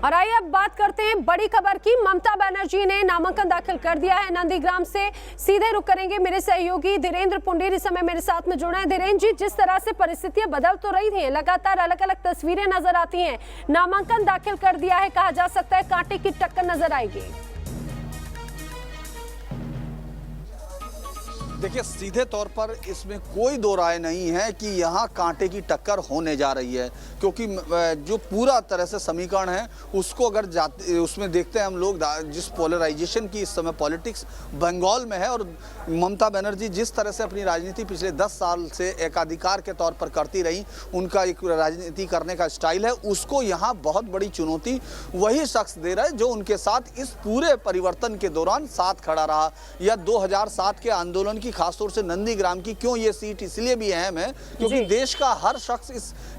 और आइए अब बात करते हैं बड़ी खबर की। ममता बनर्जी ने नामांकन दाखिल कर दिया है नंदीग्राम से। सीधे रुक करेंगे मेरे सहयोगी धीरेन्द्र पुंडीर इस समय मेरे साथ में जुड़े हैं। धीरेन्द्र जी, जिस तरह से परिस्थितियां बदल तो रही थी, लगातार अलग अलग तस्वीरें नजर आती हैं, नामांकन दाखिल कर दिया है, कहा जा सकता है कांटे की टक्कर नजर आएगी। देखिए, सीधे तौर पर इसमें कोई दो राय नहीं है कि यहाँ कांटे की टक्कर होने जा रही है, क्योंकि जो पूरा तरह से समीकरण है उसको अगर उसमें देखते हैं हम लोग, जिस पोलराइजेशन की इस समय पॉलिटिक्स बंगाल में है, और ममता बनर्जी जिस तरह से अपनी राजनीति पिछले 10 साल से एकाधिकार के तौर पर करती रही, उनका एक राजनीति करने का स्टाइल है, उसको यहाँ बहुत बड़ी चुनौती वही शख्स दे रहा है जो उनके साथ इस पूरे परिवर्तन के दौरान साथ खड़ा रहा। या 2007 के आंदोलन की, खासतौर से नंदीग्राम की, क्यों ये सीट इसलिए भी अहम है क्योंकि देश का हर शख्स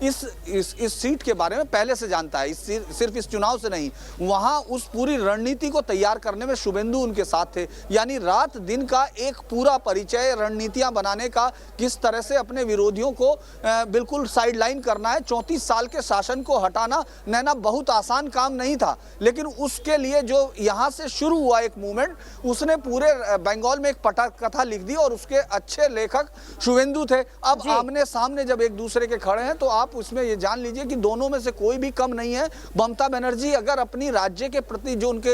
इस सीट के बारे में पहले से जानता है, सिर्फ इस चुनाव से नहीं। वहां उस पूरी रणनीति को तैयार करने में शुभेंदु उनके साथ थे, यानी रात दिन का एक पूरा परिचय, रणनीतियां बनाने का, किस तरह से अपने विरोधियों को बिल्कुल साइडलाइन करना है। 34 साल के शासन को हटाना नैना बहुत आसान काम नहीं था, लेकिन उसके लिए जो यहां से शुरू हुआ एक मूवमेंट, उसने पूरे बंगाल में एक पटकथा लिख दी, और उसके अच्छे लेखक शुभेंदु थे। अब आमने सामने जब एक दूसरे के खड़े हैं तो आप उसमें ये जान लीजिए कि दोनों में से कोई भी कम नहीं है। ममता बनर्जी अगर अपनी राज्य के प्रति जो उनके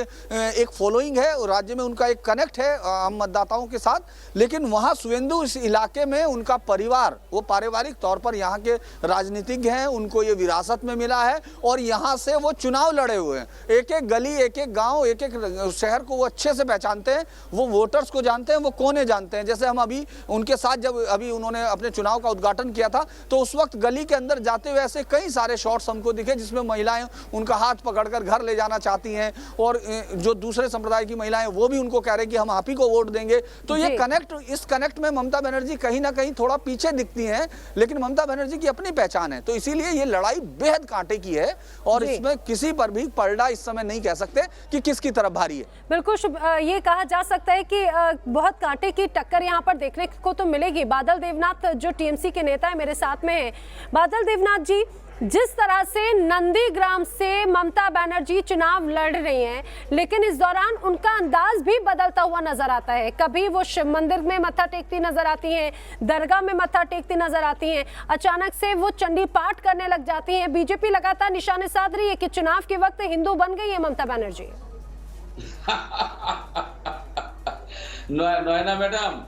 एक फॉलोइंग है, राज्य में उनका एक कनेक्ट है आम मतदाताओं के साथ, लेकिन वहां शुभेंदु इस इलाके में उनका परिवार, वो पारिवारिक तौर पर यहाँ के राजनीतिज्ञ हैं, उनको ये विरासत में मिला है, और यहाँ से वो चुनाव लड़े हुए हैं। एक एक गली, एक एक गाँव, एक एक शहर को वो अच्छे से पहचानते हैं, वो वोटर्स को जानते हैं, वो कोने जानते हैं। जैसे हम अभी उनके साथ जब अभी उन्होंने अपने चुनाव का उद्घाटन किया था, तो उस वक्त गली के अंदर जाते हुए ऐसे कई सारे शॉट्स हमको दिखे जिसमें महिलाएं उनका हाथ पकड़कर घर ले जाना चाहती हैं, और जो दूसरे संप्रदाय की महिलाएं वो भी उनको कह रहे हैं कि हम आप ही को वोट देंगे। तो ये कनेक्ट, इस कनेक्ट में ममता बनर्जी कहीं ना कहीं थोड़ा पीछे दिखती हैं, लेकिन ममता बनर्जी की अपनी पहचान है। तो इसीलिए ये लड़ाई बेहद कांटे की है, और इसमें किसी पर भी पलड़ा इस समय नहीं कह सकते कि किसकी तरफ भारी है। बिल्कुल, ये कहा जा सकता है कि बहुत कांटे की टक्कर यहाँ पर देखने को तो मिलेगी। बादल देवनाथ जो टीएमसी के नेता है मेरे साथ में है। बादल देवनाथ जी, जिस तरह से नंदीग्राम से ममता बनर्जी चुनाव लड़ रही हैं, लेकिन इस दौरान उनका अंदाज भी बदलता हुआ नजर आता है। कभी वो शिव मंदिर में मत्था टेकती नजर आती हैं, दरगाह में मत्था टेकती नजर आती हैं, अचानक से वो चंडी पाठ करने लग जाती हैं। बीजेपी लगातार निशाने साध रही है कि चुनाव के वक्त हिंदू बन गई है ममता बनर्जी। नयना मैडम,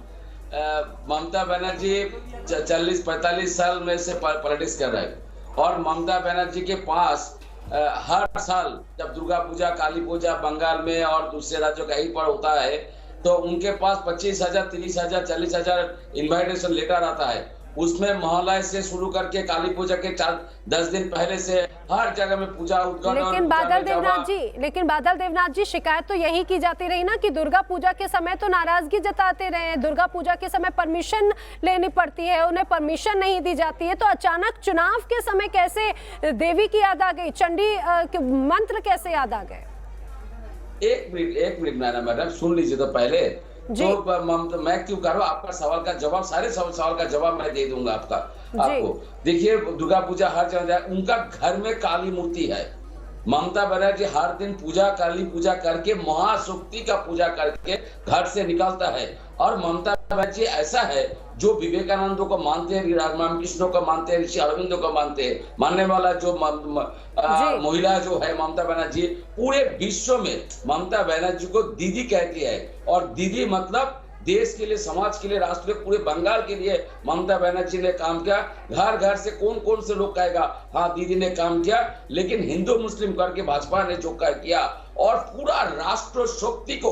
ममता बनर्जी 40-45 साल में से पॉलिटिक्स कर रहे हैं, और ममता बनर्जी के पास हर साल जब दुर्गा पूजा, काली पूजा बंगाल में और दूसरे राज्यों का कहीं पर होता है, तो उनके पास 25,000, 30,000, 40,000 इन्वाइटेशन लेटर आता है। उसमें मोहल्ला से शुरू करके काली पूजा के 4-10 दिन पहले से हर जगह में पूजा उद्घाटन। लेकिन बादल देवनाथ जी, शिकायत तो यही की जाती रही ना कि दुर्गा पूजा के समय तो नाराजगी जताते रहे, दुर्गा पूजा के समय परमिशन लेनी पड़ती है, उन्हें परमिशन नहीं दी जाती है, तो अचानक चुनाव के समय कैसे देवी की याद आ गई, चंडी मंत्र कैसे याद आ गए? एक मिनट मैडम सुन लीजिए तो पहले। तो मैं क्यों कर रहा हूँ, आपका सवाल का जवाब, सारे सवाल का जवाब मैं दे दूंगा आपको। देखिए, दुर्गा पूजा हर जगह, उनका घर में काली मूर्ति है। ममता बनर्जी हर दिन काली पूजा करके, महाशक्ति का पूजा करके घर से निकलता है। और ममता बनर्जी ऐसा है जो विवेकानंद को मानते हैं, रामकृष्ण को मानते हैं, ऋषि अरविंद को मानते हैं, मानने वाला जो महिला जो है ममता बनर्जी, पूरे विश्व में ममता बनर्जी को दीदी कहती है। और दीदी मतलब देश के लिए, समाज के लिए, राष्ट्र के, पूरे बंगाल के लिए ममता बनर्जी ने काम किया। घर घर से कौन कौन से लोग कहेगा हाँ दीदी ने काम किया, लेकिन हिंदू मुस्लिम करके भाजपा ने जो किया, और पूरा राष्ट्र शक्ति को,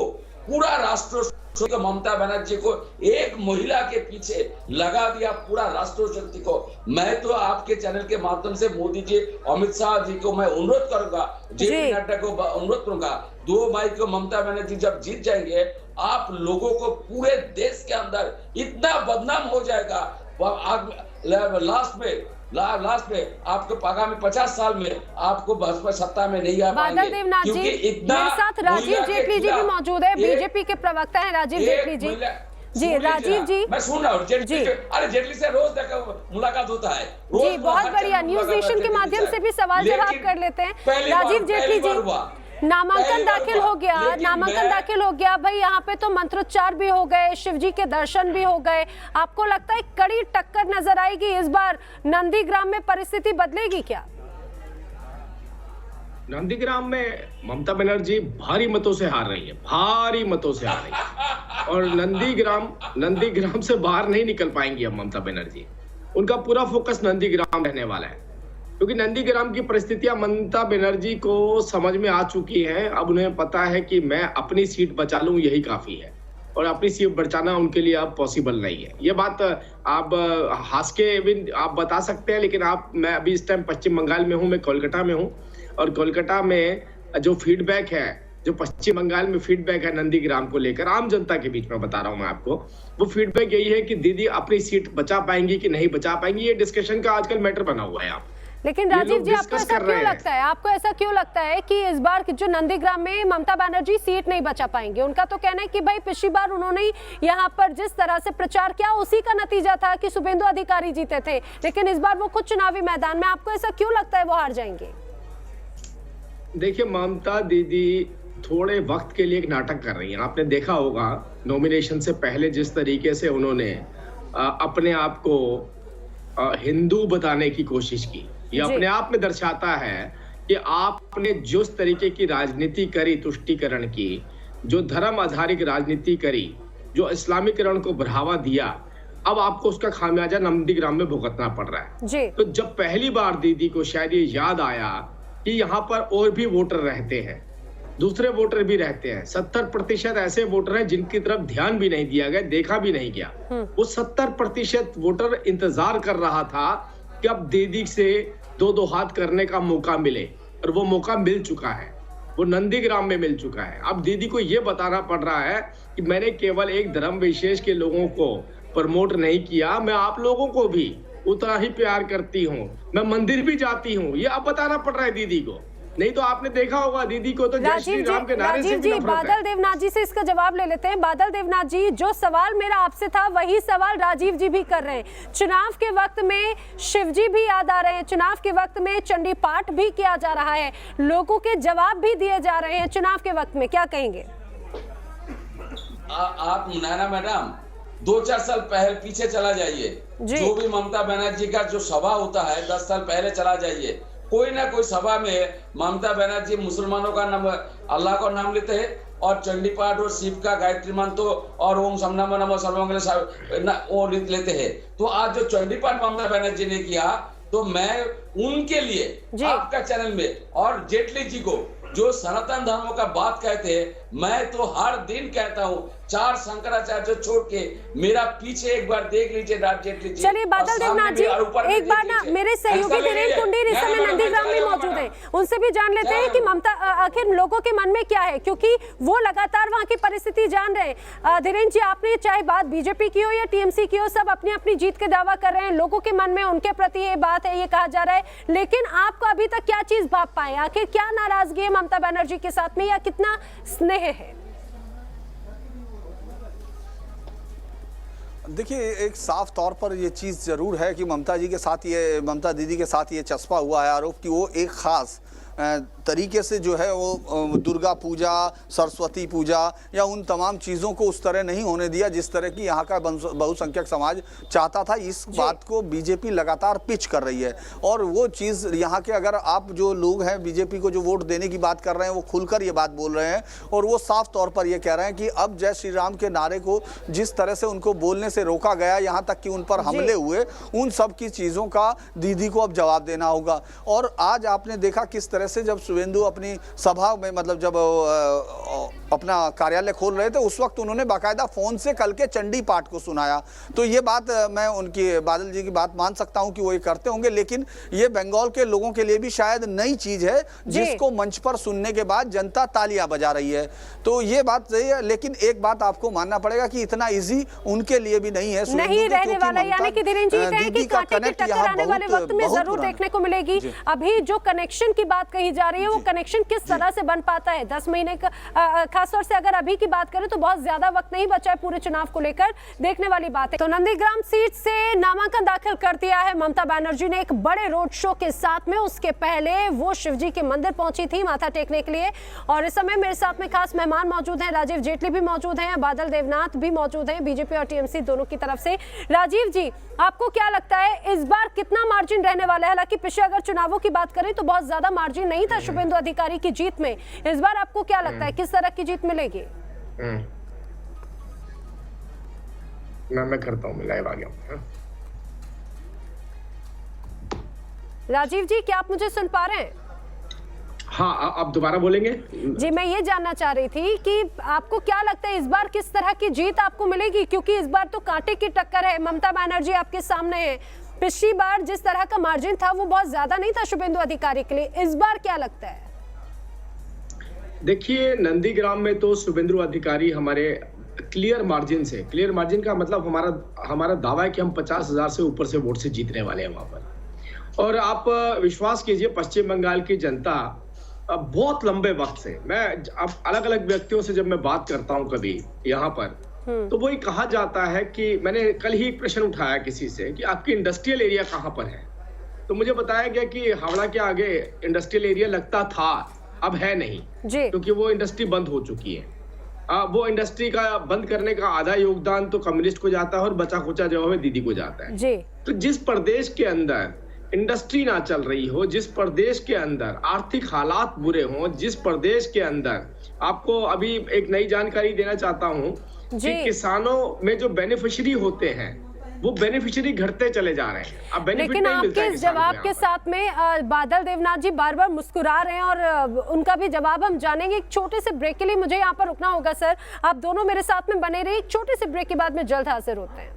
ममता बनर्जी को एक महिला के पीछे लगा दिया, पूरा राष्ट्र शक्ति को। मैं तो आपके चैनल के माध्यम से मोदी जी, अमित शाह जी को मैं अनुरोध करूंगा, जेपी नड्डा को अनुरोध करूंगा, 2 मई को ममता बनर्जी जब जीत जाएंगे, आप लोगों को पूरे देश के अंदर इतना बदनाम हो जाएगा, लास्ट में आपको आगामी 50 साल में आपको भाजपा सत्ता में नहीं आ पाएंगे। बादल देवनाथ जी, मेरे साथ राजीव जेटली जी भी मौजूद है, बीजेपी के प्रवक्ता हैं राजीव जेटली जी। जी सुन लीजिए राजीव ना, जी, मैं सुन रहा हूँ जी। अरे जेटली से रोज मुलाकात होता है, रोज जी बहुत हर बढ़िया, जगह न्यूज मुलाकात नेशन के जेटली माध्यम से से भी सवाल जवाब लेकिन कर लेते हैं। पहली बार- राजीव जेटली पहली जी, बार हुआ। नामांकन पहली बार दाखिल हुआ। हो गया, लेकिन नामांकन मैं- दाखिल हो गया भाई, यहाँ पे तो मंत्रोच्चार भी हो गए, शिव जी के दर्शन भी हो गए। आपको लगता है कड़ी टक्कर नजर आएगी इस बार? नंदीग्राम में परिस्थिति बदलेगी क्या? नंदीग्राम में ममता बनर्जी भारी मतों से हार रही है, भारी मतों से हार रही है। और नंदीग्राम से बाहर नहीं निकल पाएंगी अब ममता बनर्जी। उनका पूरा फोकस नंदीग्राम रहने वाला है, क्योंकि नंदीग्राम की परिस्थितियां ममता बनर्जी को समझ में आ चुकी हैं। अब उन्हें पता है कि मैं अपनी सीट बचा लूं, यही काफी है, और अपनी सीट बचाना उनके लिए अब पॉसिबल नहीं है। ये बात आप हंस के भी आप बता सकते हैं, लेकिन मैं अभी इस टाइम पश्चिम बंगाल में हूँ, मैं कोलकाता में हूँ, और कोलकाता में जो फीडबैक है, जो पश्चिम बंगाल में फीडबैक है नंदीग्राम को लेकर, आम जनता के बीच में बता रहा हूं मैं आपको, वो फीडबैक यही है कि दीदी अपनी सीट बचा पाएंगी कि नहीं बचा पाएंगी। ये डिस्कशन का आजकल मैटर बना हुआ है। लेकिन राजीव जी, आपको ऐसा क्यों लगता है, आपको ऐसा क्यों लगता है कि इस बार जो नंदीग्राम में ममता बनर्जी सीट नहीं बचा पाएंगे? उनका तो कहना है कि भाई पिछली बार उन्होंने यहाँ पर जिस तरह से प्रचार किया उसी का नतीजा था कि शुभेंदु अधिकारी जीते थे, लेकिन इस बार वो खुद चुनावी मैदान में, आपको ऐसा क्यों लगता है वो हार जाएंगे? देखिए, ममता दीदी थोड़े वक्त के लिए एक नाटक कर रही हैं। आपने देखा होगा नॉमिनेशन से पहले जिस तरीके से उन्होंने अपने आप को हिंदू बताने की कोशिश की, ये अपने आप में दर्शाता है कि आपने जिस तरीके की राजनीति करी, तुष्टीकरण की, जो धर्म आधारित राजनीति करी, जो इस्लामीकरण को बढ़ावा दिया, अब आपको उसका खामियाजा नंदीग्राम में भुगतना पड़ रहा है जी। तो जब पहली बार दीदी को शायद ये याद आया कि यहाँ पर और भी वोटर रहते हैं, दूसरे वोटर भी रहते हैं, 70% ऐसे वोटर हैं जिनकी तरफ ध्यान भी नहीं दिया गया, देखा भी नहीं गया। वो 70% वोटर इंतजार कर रहा था कि अब दीदी से दो हाथ करने का मौका मिले, और वो मौका मिल चुका है, वो नंदीग्राम में मिल चुका है। अब दीदी को ये बताना पड़ रहा है कि मैंने केवल एक धर्म विशेष के लोगों को प्रमोट नहीं किया, मैं आप लोगों को भी उतना ही प्यार करती हूँ, मैं मंदिर भी जाती हूँ, ये अब बताना पड़ रहा है दीदी को। नहीं तो आपने देखा होगा दीदी को तो जय श्री राम के नारे से भी नफरत है। बादल देवनाथ जी से इसका जवाब ले लेते हैं। बादल देवनाथ जी, जो सवाल मेरा आपसे था वही सवाल राजीव जी भी कर रहे हैं। चुनाव के वक्त में शिव जी भी याद आ रहे हैं, चुनाव के वक्त में चंडी पाठ भी किया जा रहा है, लोगों के जवाब भी दिए जा रहे हैं चुनाव के वक्त में, क्या कहेंगे? आप नैना मैडम 2-4 साल पहले पीछे चला जाइए, जो भी ममता बनर्जी का जो सभा होता है 10 साल पहले चला जाइए, कोई ना कोई सभा में ममता बनर्जी मुसलमानों का नाम, अल्लाह का नाम लेते हैं, और चंडी पाठ और शिव का गायत्री मंत्र और ओम शम नमः नमः सर्वमंगल वो लेते हैं। तो आज जो चंडी पाठ ममता बनर्जी ने किया, तो मैं उनके लिए आपका चैनल में और जेटली जी को जो सनातन धर्मों का बात कहते हैं, मैं तो हर दिन कहता हूँ, 4 शंकराचार्य छोड़ के मेरा पीछे एक बार देख लीजिए जेटली जी। चलिए बादल देवनाथ जी, एक बार ना मेरे सहयोगी धीरेन्द्र कुंडीर इस समय नंदीग्राम में मौजूद हैं, उनसे भी जान लेते हैं कि ममता आखिर लोगों के मन में क्या है, क्योंकि वो लगातार वहां की परिस्थिति जान रहे हैं। धीरेन्द्र जी, आपने चाहे बात बीजेपी की हो या टीएमसी की हो, सब अपनी अपनी जीत के दावा कर रहे हैं, लोगों के मन में उनके प्रति ये बात है, ये कहा जा रहा है, लेकिन आपको अभी तक क्या चीज भाप पाए, आखिर क्या नाराजगी है ममता बनर्जी के साथ में, या कितना स्नेह है? देखिए, एक साफ तौर पर ये चीज़ ज़रूर है कि ममता दीदी के साथ ये चस्पा हुआ है आरोप कि वो एक ख़ास तरीके से जो है वो दुर्गा पूजा, सरस्वती पूजा या उन तमाम चीज़ों को उस तरह नहीं होने दिया जिस तरह की यहाँ का बहुसंख्यक समाज चाहता था। इस बात को बीजेपी लगातार पिच कर रही है, और वो चीज़ यहाँ के, अगर आप जो लोग हैं बीजेपी को जो वोट देने की बात कर रहे हैं, वो खुलकर ये बात बोल रहे हैं, और वो साफ तौर पर ये कह रहे हैं कि अब जय श्री राम के नारे को जिस तरह से उनको बोलने से रोका गया, यहाँ तक कि उन पर हमले हुए, उन सब की चीज़ों का दीदी को अब जवाब देना होगा। और आज आपने देखा किस तरह से जब शुभेंदु अपनी सभा में, मतलब जब अपना कार्यालय खोल रहे थे, उस वक्त उन्होंने बाकायदा फोन से कल के चंडी पाठ को सुनाया। तो ये बात मैं उनकी, बादल जी की बात मान सकता हूं कि वो ये करते होंगे, लेकिन ये बंगाल के लोगों के लिए भी शायद नई चीज है जिसको मंच पर सुनने के बाद जनता तालियां बजा रही है। तो ये बात सही है, लेकिन एक बात आपको मानना पड़ेगा कि इतना इजी उनके लिए भी नहीं है, नहीं रहने वाला। यानी कि धीरेन्द्र जी कहें कि कांटे की टक्कर आने वाले वक्त में जरूर देखने को मिलेगी। अभी जो कनेक्शन की बात कही जा रही है, वो कनेक्शन किस तरह से बन पाता है? 10 महीने का खासतौर से अगर अभी की बात करें तो बहुत ज्यादा वक्त नहीं बचा है पूरे चुनाव को लेकर, देखने वाली बात है। तो नंदीग्राम सीट से नामांकन दाखिल कर दिया है ममता बनर्जी ने एक बड़े रोड शो के साथ में। उसके पहले वो शिवजी के मंदिर पहुंची थी माथा टेकने के लिए, और इस समय मेरे साथ में खास मेहमान मौजूद हैं। राजीव जेटली भी मौजूद हैं, बादल देवनाथ भी मौजूद हैं, बीजेपी और टीएमसी दोनों की तरफ से। राजीव जी, आपको क्या लगता है इस बार कितना मार्जिन रहने वाला है? हालांकि पिछले अगर चुनावों की बात करें तो बहुत ज्यादा मार्जिन नहीं था शुभेंदु अधिकारी की जीत में। इस बार आपको क्या लगता है किस तरह की जीत मिलेगी? मैं करता हूँ, मैं लाइव आ गया हूँ। राजीव जी, क्या आप मुझे सुन पा रहे हैं? हाँ, आप दोबारा बोलेंगे? जी, मैं ये जानना चाह रही थी कि आपको क्या लगता है इस बार किस तरह की जीत आपको मिलेगी, क्योंकि इस बार तो कांटे की टक्कर है। ममता बनर्जी आपके सामने है, पिछली बार जिस तरह का मार्जिन था वो बहुत ज्यादा नहीं था शुभेंदु अधिकारी के लिए। इस बार क्या लगता है? देखिए, नंदीग्राम में तो शुभेंदु अधिकारी हमारे क्लियर मार्जिन से, क्लियर मार्जिन का मतलब हमारा दावा है कि हम 50,000 से ऊपर से वोट से जीतने वाले हैं वहां पर। और आप विश्वास कीजिए, पश्चिम बंगाल की जनता अब बहुत लंबे वक्त से, मैं अब अलग अलग व्यक्तियों से जब मैं बात करता हूं कभी यहाँ पर, तो वही कहा जाता है कि मैंने कल ही एक प्रश्न उठाया किसी से कि आपकी इंडस्ट्रियल एरिया कहाँ पर है, तो मुझे बताया गया कि हावड़ा के आगे इंडस्ट्रियल एरिया लगता था, अब है नहीं, क्योंकि वो इंडस्ट्री बंद हो चुकी है। वो इंडस्ट्री का बंद करने का आधा योगदान तो कम्युनिस्ट को जाता है और बचा खुचा जवाब में दीदी को जाता है जी। तो जिस प्रदेश के अंदर इंडस्ट्री ना चल रही हो, जिस प्रदेश के अंदर आर्थिक हालात बुरे हों, जिस प्रदेश के अंदर, आपको अभी एक नई जानकारी देना चाहता हूं कि किसानों में जो बेनिफिशियरी होते हैं वो बेनिफिशियरी घटते चले जा रहे हैं। अब बेनिफिट लेकिन आपके इस जवाब के साथ में बादल देवनाथ जी बार बार मुस्कुरा रहे हैं और उनका भी जवाब हम जानेंगे। एक छोटे से ब्रेक के लिए मुझे यहाँ पर रुकना होगा सर, आप दोनों मेरे साथ में बने रहिए। एक छोटे से ब्रेक के बाद में जल्द हाजिर होते हैं।